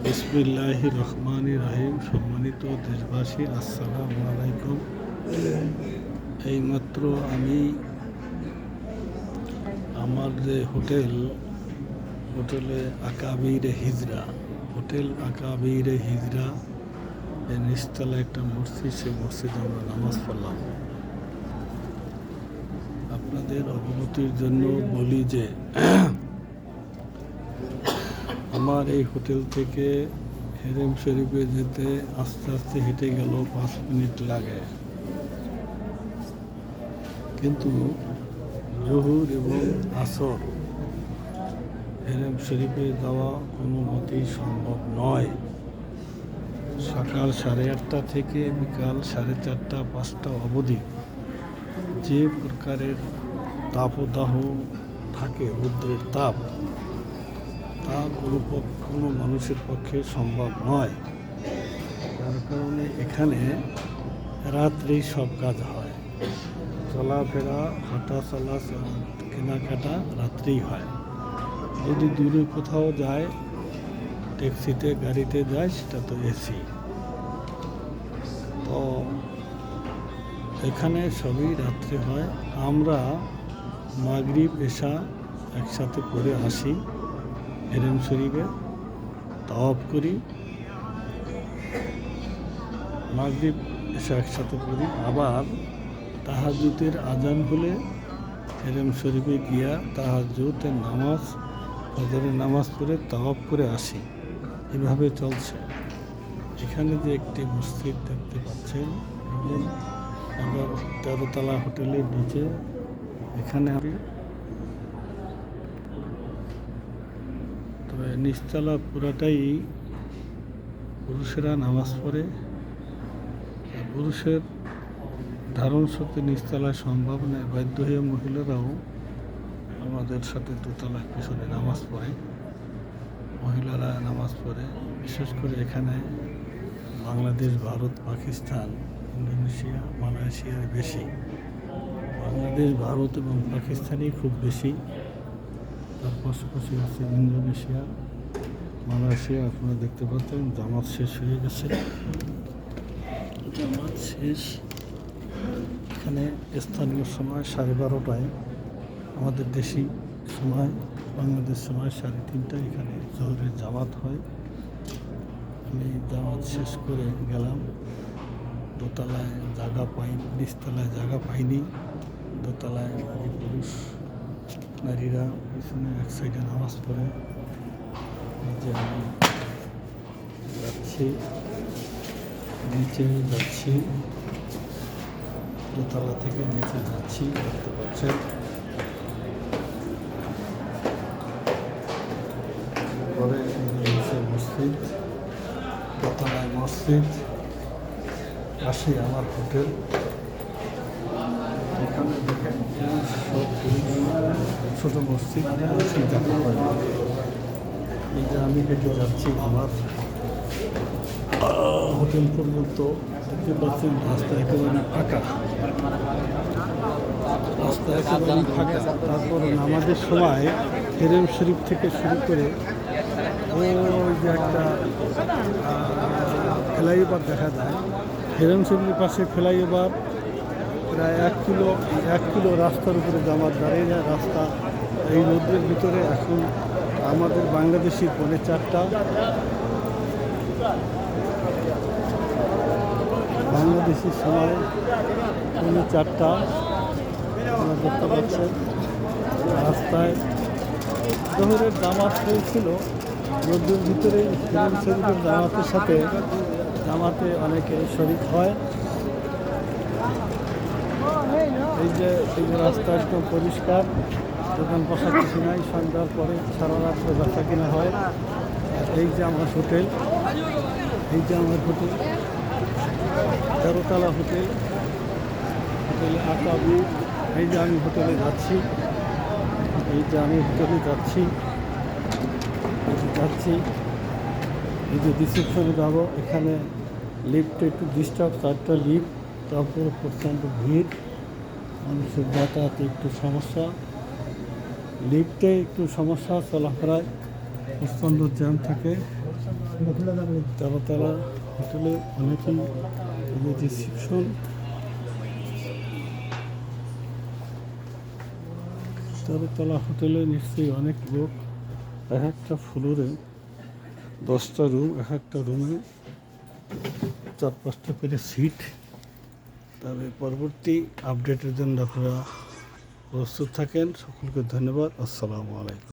বিসমিল্লাহির রহমানির রহিম। সম্মানিত দেশবাসী, আসসালামু আলাইকুম। এইমাত্র আমি আমার যে হোটেলে আকাবিরে হিজরা, হোটেল আকাবিরে হিজরা এর নিচতলা একটা মসজিদ, সেই মসজিদে আমরা নামাজ পড়লাম। আপনাদের অবগতির জন্য বলি যে আমার এই হোটেল থেকে হেরেম শরীফে যেতে আস্তে আস্তে হেঁটে গেল 5 মিনিট লাগে, কিন্তু জোহর এবং আসর হেরেম শরীফে যাওয়া কোনো মতেই সম্ভব নয়। সকাল 8:30 থেকে বিকাল 4:30-5টা অবধি যে প্রকারের তাপদাহ থাকে, রৌদ্রের তাপ, তা কোনো মানুষের পক্ষে সম্ভব নয়। যার কারণে এখানে রাত্রেই সব কাজ হয়, চলাফেরা, হাঁটা চলা, কেনাকাটা রাত্রেই হয়। যদি দূরে কোথাও যায়, ট্যাক্সিতে, গাড়িতে যায়, সেটা তো এসি। তো এখানে সবই রাত্রে হয়। আমরা মাগরিব এশা একসাথে পড়ে আসি, হেরেম শরীফে তাওয়াফ করি, মাগরিব এশা একসাথে পড়ি। আবার তাহাজ্জুদের আজান হলে হেরেম শরীফে গিয়া তাহাজ্জুদের নামাজ, ফজরের নামাজ পড়ে তাওয়াফ করে আসি। এভাবে চলছে। এখানে যে একটি মসজিদ দেখতে পাচ্ছেন, আমার 13তলা হোটেলের নিচে, এখানে আমি তবে নিচতলা পুরাটাই পুরুষেরা নামাজ পড়ে। পুরুষের ধারণ শক্তি নিচতলায় সম্ভব নয়, বাধ্য হয়ে মহিলারাও আমাদের সাথে দোতলায় পিছনে নামাজ পড়ে। মহিলারা নামাজ পড়ে। বিশেষ করে এখানে বাংলাদেশ, ভারত, পাকিস্তান, ইন্দোনেশিয়া, মালয়েশিয়ার বেশি। বাংলাদেশ, ভারত এবং পাকিস্তানই খুব বেশি। তার পাশাপাশি আছে ইন্দোনেশিয়া, মালয়েশিয়া। আপনারা দেখতে পাচ্ছেন জামাত শেষ হয়ে গেছে। জামাত শেষ। এখানে স্থানীয় সময় 12:30টায়, আমাদের দেশি সময়, বাংলাদেশ সময় 3:30টায় এখানে জোহরের জামাত হয়। আমি জামাত শেষ করে গেলাম। দোতলায় জায়গা পাইনি, নিচতলায় জায়গা পাইনি। দোতলায় নারী পুরুষ, নারীরা পিছনে এক সাইডে নামাজ পড়ে। নিচে আমি যাচ্ছি, দোতলা থেকে নিচে যাচ্ছি, দেখতে পাচ্ছেন। পরে নিচে মসজিদ, দোতলায় মসজিদ, পাশে আমার হোটেল। এখানে দেখেন সব ছোটো মসজিদ দেখা হয়। এই যে আমি হেঁটে যাচ্ছি আমার হোটেল পর্যন্ত, দেখতে পাচ্ছেন রাস্তা একেবারে ফাঁকা, তারপরে নামাজের সময় হেরেম শরীফ থেকে শুরু করে ওই যে একটা ফ্লাইওভার দেখা যায়, হেরেম শরীফের পাশে ফ্লাইওভার, প্রায় 1 কিলো রাস্তার উপরে জামাত দাঁড়িয়ে যায়। রাস্তা এই রোদ্রের ভিতরে। এখন আমাদের বাংলাদেশি 4:30, বাংলাদেশি সময় 4:30। আপনারা দেখতে পাচ্ছেন রাস্তায় জোহরের জামাত হয়েছিল। রোদ্রের ভিতরে হেরেম শরীফের জামাতের সাথে জামাতে অনেকে শরীক হয়। এই যে রাস্তা একদম পরিষ্কার, দোকান বসা কিছু নাই। সন্ধ্যার পরে সারা রাত্রে বেচা কিনা হয়। আর এই যে আমার হোটেল, 13তলা হোটেল, হোটেলে আকাবির। এই যে আমি হোটেলে যাচ্ছি, এই যে রিসেপশনে যাবো। এখানে লিফটে একটু ডিস্টার্ব, 4টা লিফট, তারপরে প্রচণ্ড ভিড়, মানুষের যাতায়াতে একটু সমস্যা, লিফটে একটু সমস্যা, চলাফেরায় প্রচণ্ড জ্যাম থাকে। তেরোতলা হোটেলে অনেকেই রিসিপশন, তেরোতলা হোটেলে নিশ্চয়ই অনেক লোক, এক একটা ফ্লোরে 10টা রুম, এক একটা রুমে 4-5টা করে সিট। তবে পরবর্তী আপডেটের জন্য আপনারা প্রস্তুত থাকেন। সকলকে ধন্যবাদ। আসসালামু আলাইকুম।